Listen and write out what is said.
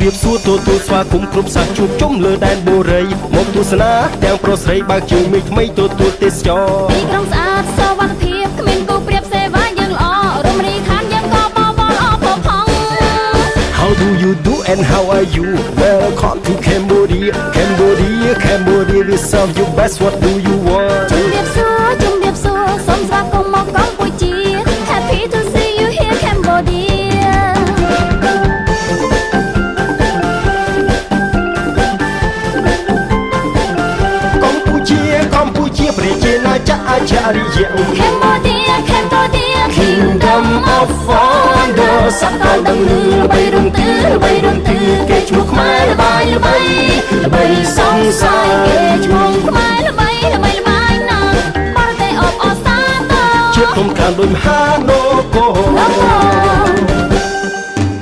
រៀបសួរទទួលស្វាគមន៍គ្រប់សាសជួបជុំលើដែនបូរីមកទស្សនាទាំងប្រុសស្រីបើកជើងមេថ្មីទទួលទេសចរទីក្រុងស្អាតសុវត្ថិភាពគ្មានគូប្រៀបសេវាយើងល្អរមរីខានយើងក៏បបល្អផផង How do you do and how are you Welcome to Cambodia Cambodia we serve you best what do you want ជំរាបសួរសូមស្វាគមន៍មកកម្ពុជា Happy to see you here Cambodia កម្ពុជាប្រជាណាចក្រអច្ឆរិយៈ Cambodia Kingdom of Wonder សក្តានុពលល្បីរំទឺគេឈ្មោះខ្មែរល្បីសង្សារគេឈ្មោះខ្មែរល្បីណាស់បរទេសអបអរសាទរ ជាក្រុមការដោយមហានគរ